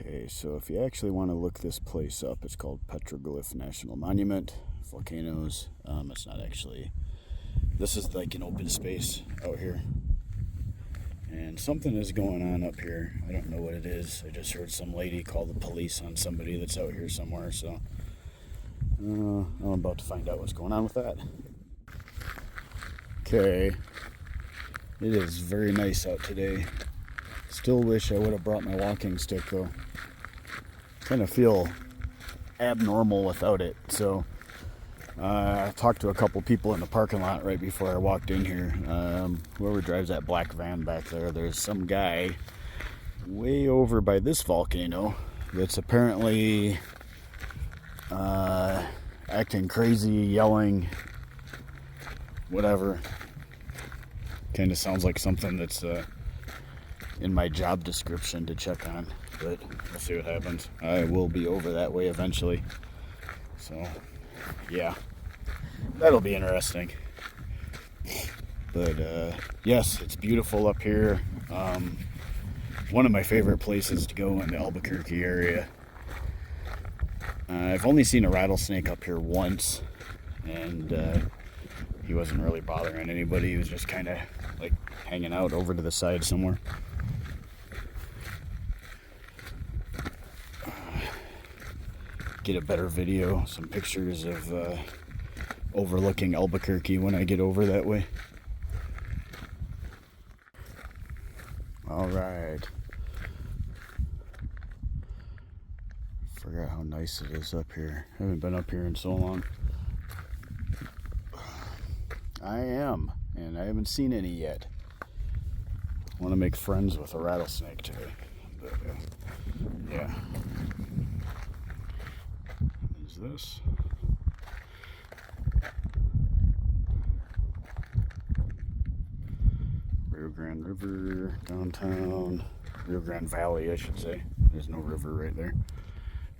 Okay, so if you actually want to look this place up, it's called Petroglyph National Monument, Volcanoes. It's not actually, this is like an open space out here. And something is going on up here. I don't know what it is. I just heard some lady call the police on somebody that's out here somewhere, so I'm about to find out what's going on with that. Okay, it is very nice out today. Still wish I would have brought my walking stick though. Kind of feel abnormal without it. So I talked to a couple people in the parking lot right before I walked in here. Whoever drives that black van back there, there's some guy way over by this volcano that's apparently acting crazy, yelling, whatever. Kind of sounds like something that's in my job description to check on, but we'll see what happens. I will be over that way eventually, so yeah, that'll be interesting. But yes, it's beautiful up here. One of my favorite places to go in the Albuquerque area. I've only seen a rattlesnake up here once, and he wasn't really bothering anybody. He was just kind of like hanging out over to the side somewhere. Get a better video, some pictures of overlooking Albuquerque when I get over that way. All right. Forgot how nice it is up here. I haven't been up here in so long. I am, and I haven't seen any yet. I want to make friends with a rattlesnake today. But, yeah. Is this? Rio Grande River, downtown. Rio Grande Valley, I should say. There's no river right there.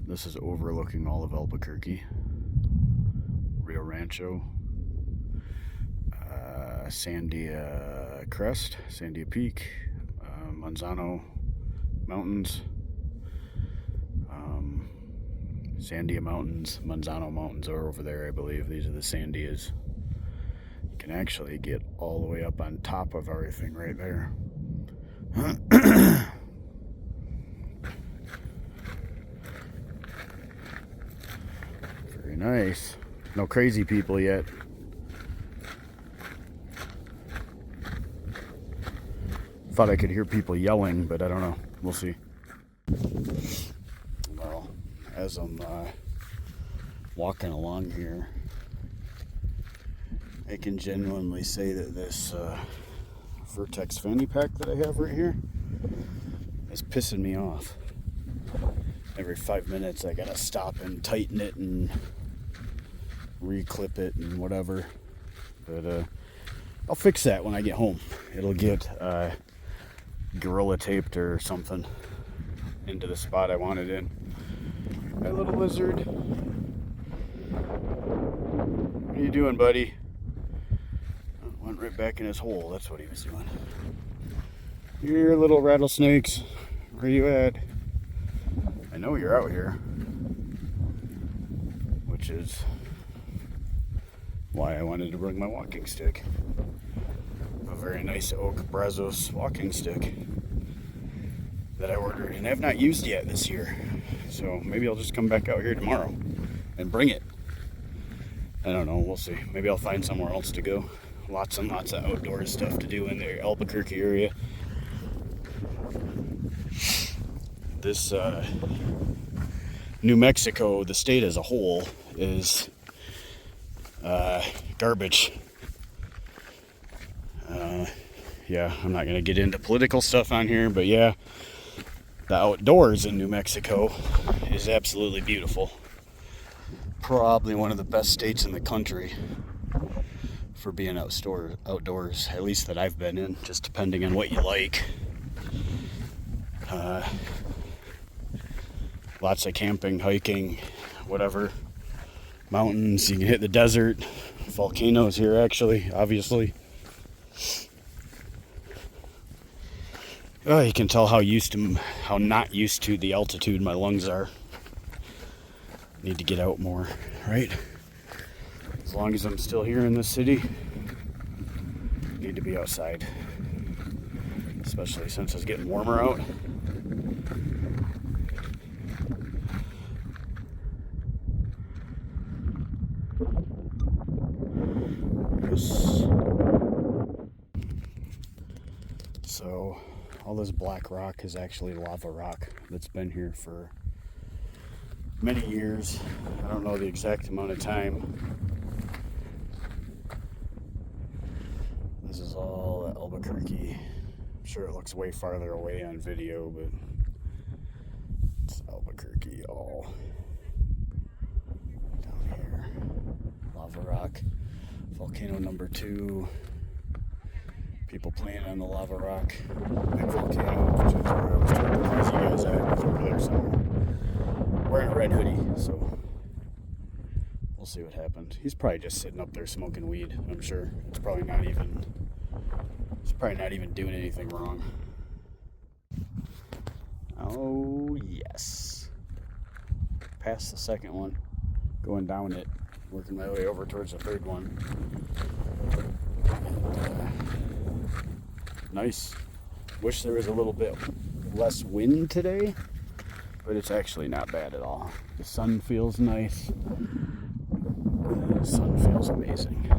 This is overlooking all of Albuquerque. Rio Rancho. Sandia Crest, Sandia Peak, Manzano Mountains, Sandia Mountains, Manzano Mountains are over there, I believe. These are the Sandias. You can actually get all the way up on top of everything right there. Very nice. No crazy people yet. Thought I could hear people yelling, but I don't know. We'll see. Well, as I'm walking along here, I can genuinely say that this Vertex fanny pack that I have right here is pissing me off. Every 5 minutes I gotta stop and tighten it and re-clip it and whatever. But I'll fix that when I get home. It'll get gorilla taped or something into the spot I want it in. Hi, little lizard. What are you doing, buddy? Went right back in his hole. That's what he was doing. Here, little rattlesnakes. Where you at? I know you're out here, which is why I wanted to bring my walking stick. A very nice oak Brazos walking stick that I ordered and have not used yet this year. So maybe I'll just come back out here tomorrow and bring it. I don't know, we'll see. Maybe I'll find somewhere else to go. Lots and lots of outdoor stuff to do in the Albuquerque area. This New Mexico, the state as a whole, is garbage. Yeah, I'm not going to get into political stuff on here, but yeah, the outdoors in New Mexico is absolutely beautiful. Probably one of the best states in the country for being outdoors, at least that I've been in, just depending on what you like. Lots of camping, hiking, whatever. Mountains, you can hit the desert. Volcanoes here, actually, obviously. Oh, you can tell how not used to the altitude my lungs are. Need to get out more, right? As long as I'm still here in this city, need to be outside. Especially since it's getting warmer out. So all this black rock is actually lava rock that's been here for many years. I don't know the exact amount of time. This is all Albuquerque. I'm sure it looks way farther away on video, but it's Albuquerque all down here. Lava rock. Volcano number 2. People playing on the lava rock. Big volcano, which is where I was trying to place you guys at. It's over there somewhere. Wearing a red hoodie, so we'll see what happens. He's probably just sitting up there smoking weed, I'm sure. It's probably not even doing anything wrong. Oh, yes. Past the second one. Going down it. Working my way over towards the third one. Nice. Wish there was a little bit less wind today, but it's actually not bad at all. The sun feels nice. The sun feels amazing.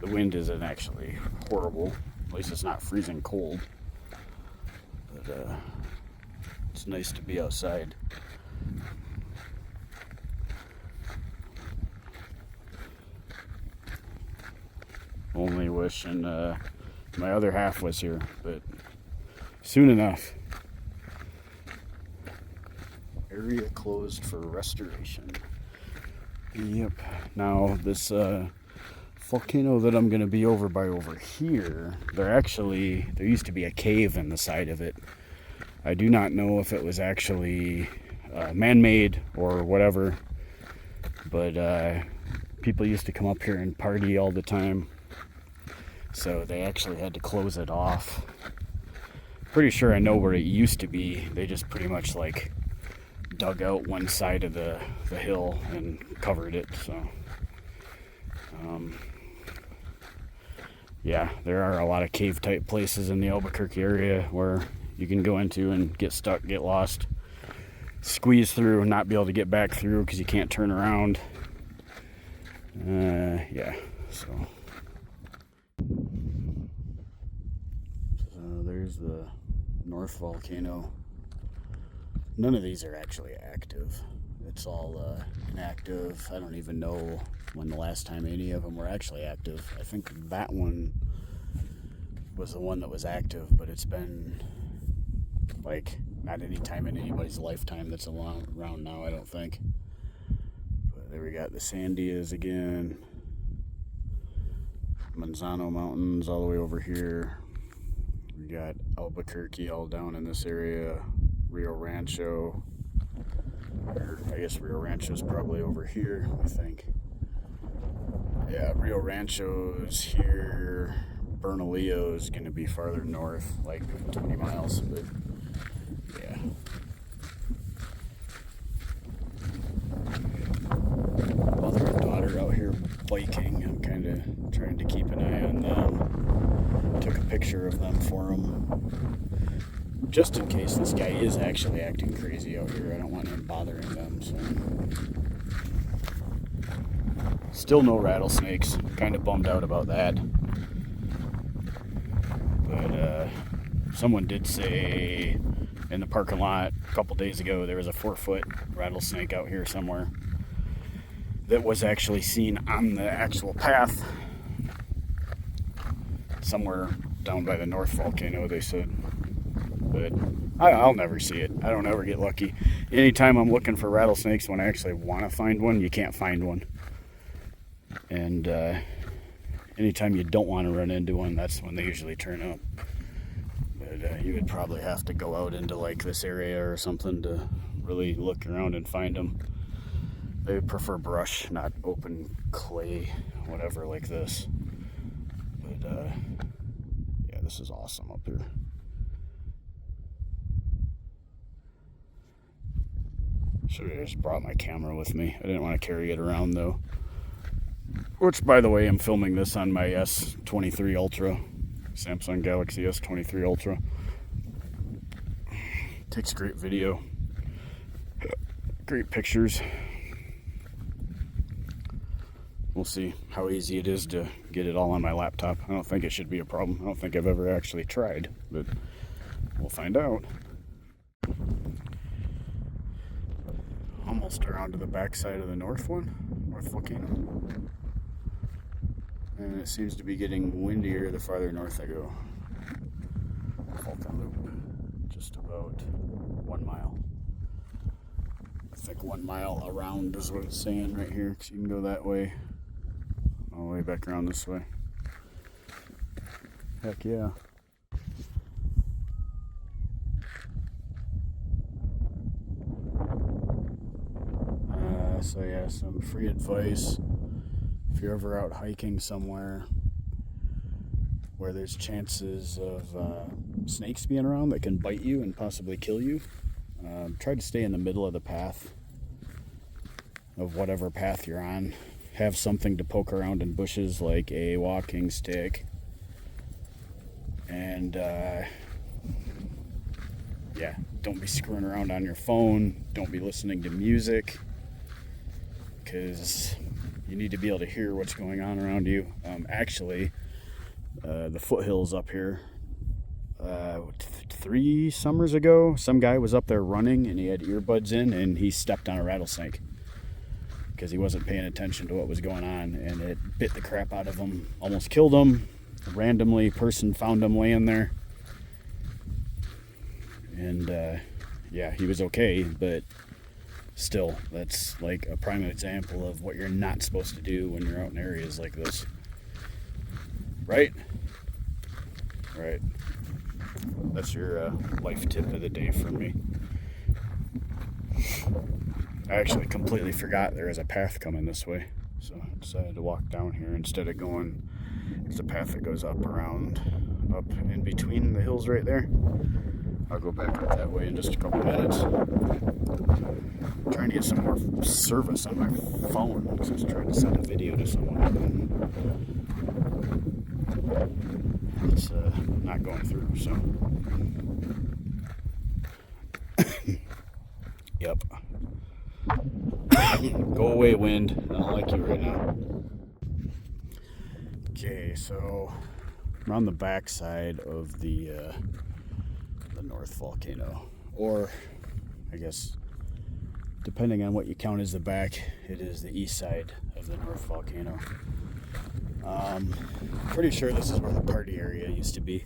The wind isn't actually horrible. At least it's not freezing cold. But it's nice to be outside. Only wishing my other half was here, but soon enough. Area closed for restoration. Yep. Now this volcano that I'm going to be over here, there used to be a cave in the side of it. I do not know if it was actually man-made or whatever, but people used to come up here and party all the time. So they actually had to close it off. Pretty sure I know where it used to be. They just pretty much like dug out one side of the hill and covered it. So yeah, there are a lot of cave type places in the Albuquerque area where you can go into and get stuck, get lost, squeeze through and not be able to get back through because you can't turn around. Yeah, so there's the North Volcano. None of these are actually active. It's all inactive. I don't even know when the last time any of them were actually active. I think that one was the one that was active, but it's been like not any time in anybody's lifetime that's around now, I don't think. But there we got the Sandias again. Manzano Mountains all the way over here. We got Albuquerque all down in this area. Rio Rancho. Or I guess Rio Rancho's probably over here, I think. Yeah, Rio Rancho's here. Bernalillo's gonna be farther north, like 20 miles, but yeah. Mother and daughter out here biking. I'm kind of trying to keep an eye on them. Took a picture of them for them, just in case this guy is actually acting crazy out here. I don't want him bothering them. So. Still no rattlesnakes. Kind of bummed out about that. But someone did say in the parking lot a couple days ago there was a 4-foot rattlesnake out here somewhere that was actually seen on the actual path somewhere down by the North Volcano, they said. But I'll never see it. I don't ever get lucky. Anytime I'm looking for rattlesnakes, when I actually want to find one, you can't find one. And anytime you don't want to run into one, that's when they usually turn up. But you would probably have to go out into like this area or something to really look around and find them. They prefer brush, not open clay, whatever like this. But yeah, this is awesome up here. Should have just brought my camera with me. I didn't want to carry it around though. Which, by the way, I'm filming this on my S23 Ultra, Samsung Galaxy S23 Ultra. Takes great video, great pictures. We'll see how easy it is to get it all on my laptop. I don't think it should be a problem. I don't think I've ever actually tried, but we'll find out. Almost around to the backside of the north volcano. And it seems to be getting windier the farther north I go. Volcan loop, just about 1 mile. I think 1 mile around is what it's saying right here, because you can go that way, all the way back around this way. Heck yeah. So yeah, some free advice. If you're ever out hiking somewhere where there's chances of snakes being around that can bite you and possibly kill you, try to stay in the middle of the path of whatever path you're on. Have something to poke around in bushes like a walking stick. And yeah, don't be screwing around on your phone. Don't be listening to music, because you need to be able to hear what's going on around you. Actually, the foothills up here, 3 summers ago, some guy was up there running and he had earbuds in and he stepped on a rattlesnake because he wasn't paying attention to what was going on, and it bit the crap out of him, almost killed him. A randomly person found him laying there, and yeah, he was okay, but still, that's like a prime example of what you're not supposed to do when you're out in areas like this. Right? Right. That's your life tip of the day from me. I actually completely forgot there was a path coming this way, so I decided to walk down here instead of going. It's a path that goes up in between the hills right there. I'll go back up that way in just a couple minutes. I'm trying to get some more service on my phone because I was trying to send a video to someone, and it's not going through, so. Yep. Go away, wind. I don't like you right now. Okay, so I'm on the backside of the North Volcano, or I guess depending on what you count as the back, it is the east side of the North Volcano. Pretty sure this is where the party area used to be.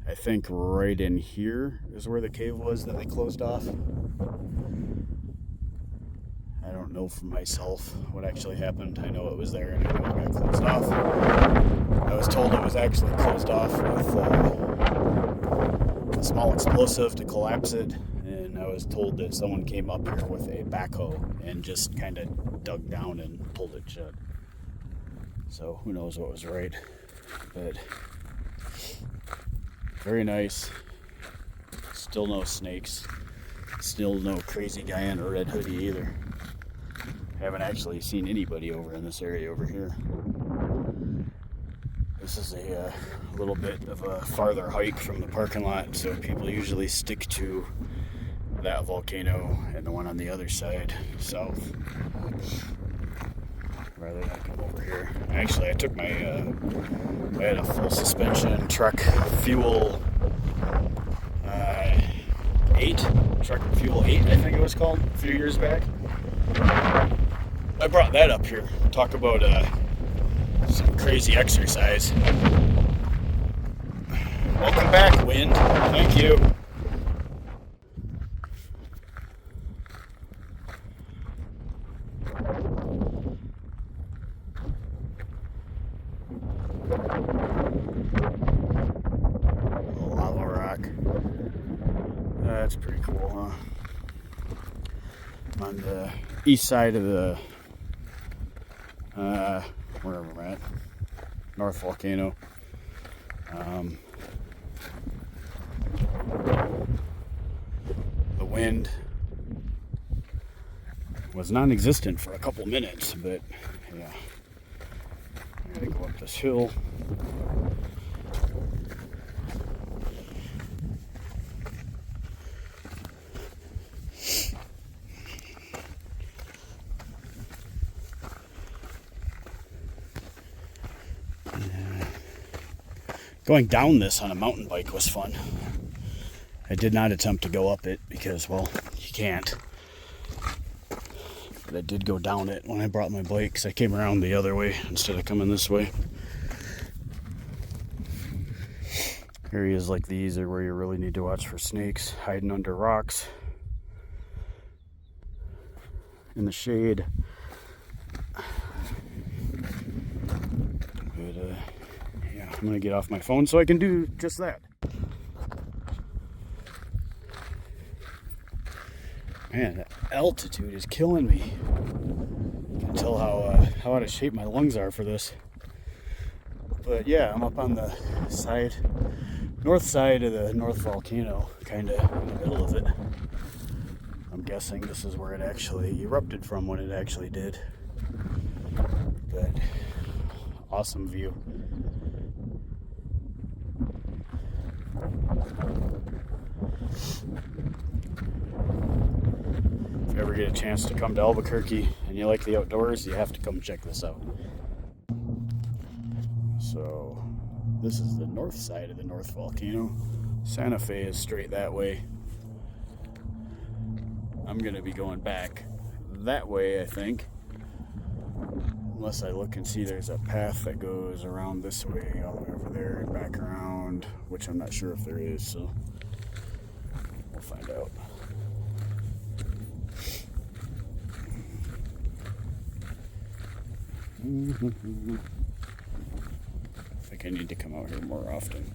I think right in here is where the cave was that they closed off. I don't know for myself what actually happened. I know it was there and I know it got closed off. I was told it was actually closed off with a small explosive to collapse it, and I was told that someone came up here with a backhoe and just kind of dug down and pulled it shut. So who knows what was right, but very nice. Still no snakes. Still no crazy guy in a red hoodie either. Haven't actually seen anybody over in this area over here. This is a little bit of a farther hike from the parking lot, so people usually stick to that volcano and the one on the other side, south, rather than come over here. Actually, I took my, I had a full suspension truck fuel 8, truck fuel 8, I think it was called, a few years back. I brought that up here. Talk about some crazy exercise. Welcome back, wind. Thank you. Lava rock. That's pretty cool, huh? On the east side of the wherever we're at, North Volcano. wind was non-existent for a couple minutes, but yeah, I gotta go up this hill. Going down this on a mountain bike was fun. I did not attempt to go up it because, well, you can't. But I did go down it when I brought my bike, because I came around the other way instead of coming this way. Areas like these are where you really need to watch for snakes hiding under rocks in the shade. But yeah, I'm gonna get off my phone so I can do just that. Man, the altitude is killing me. You can tell how out of shape my lungs are for this. But yeah, I'm up on the north side of the North Volcano, kind of in the middle of it. I'm guessing this is where it actually erupted from when it actually did. But awesome view. If you ever get a chance to come to Albuquerque and you like the outdoors, you have to come check this out. So this is the north side of the North Volcano. Santa Fe is straight that way. I'm gonna be going back that way, I think. Unless I look and see there's a path that goes around this way, all the way over there and back around, which I'm not sure if there is, so we'll find out. I think I need to come out here more often.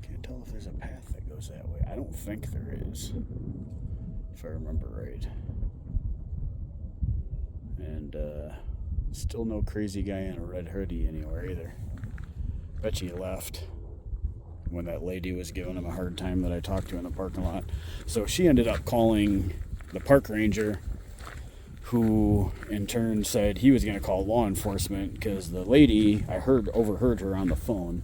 Can't tell if there's a path that goes that way. I don't think there is, if I remember right. And still no crazy guy in a red hoodie anywhere either. Bet you he left when that lady was giving him a hard time that I talked to in the parking lot. So she ended up calling the park ranger, who in turn said he was going to call law enforcement because the lady, I overheard her on the phone.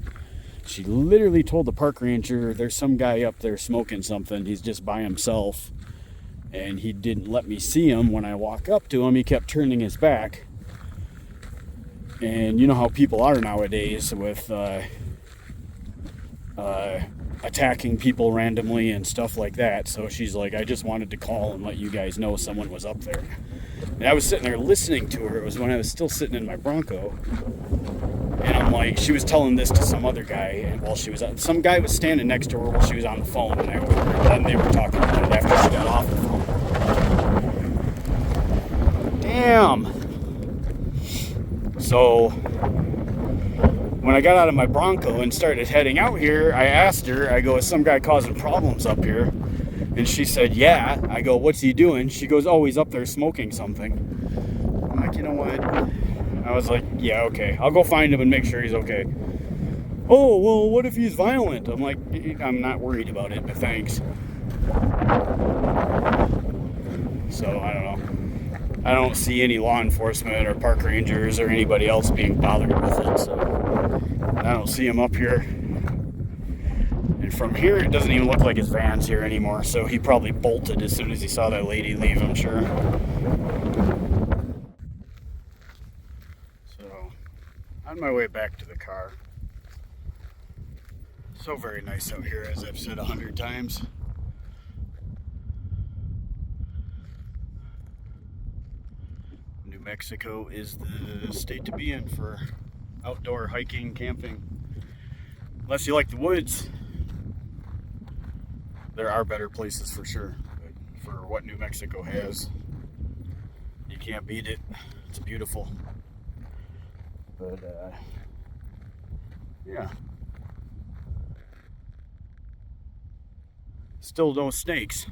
She literally told the park ranger, there's some guy up there smoking something. He's just by himself. And he didn't let me see him. When I walk up to him, he kept turning his back. And you know how people are nowadays with attacking people randomly and stuff like that. So she's like, I just wanted to call and let you guys know someone was up there. And I was sitting there listening to her. It was when I was still sitting in my Bronco. And I'm like, she was telling this to some other guy. And while she was, some guy was standing next to her while she was on the phone. And I overheard them. They were talking about it after she got off the phone. Damn. So when I got out of my Bronco and started heading out here, I asked her, I go, is some guy causing problems up here? And she said, yeah. I go, what's he doing? She goes, oh, he's up there smoking something. I'm like, you know what? I was like, yeah, okay. I'll go find him and make sure he's okay. Oh, well, what if he's violent? I'm like, I'm not worried about it, but thanks. So, I don't know. I don't see any law enforcement or park rangers or anybody else being bothered with it, so I don't see him up here. And from here, it doesn't even look like his van's here anymore, so he probably bolted as soon as he saw that lady leave, I'm sure. So, on my way back to the car. So very nice out here, as I've said 100 times. New Mexico is the state to be in for outdoor hiking, camping. Unless you like the woods, there are better places for sure. But for what New Mexico has, you can't beat it. It's beautiful. But yeah. Still no snakes.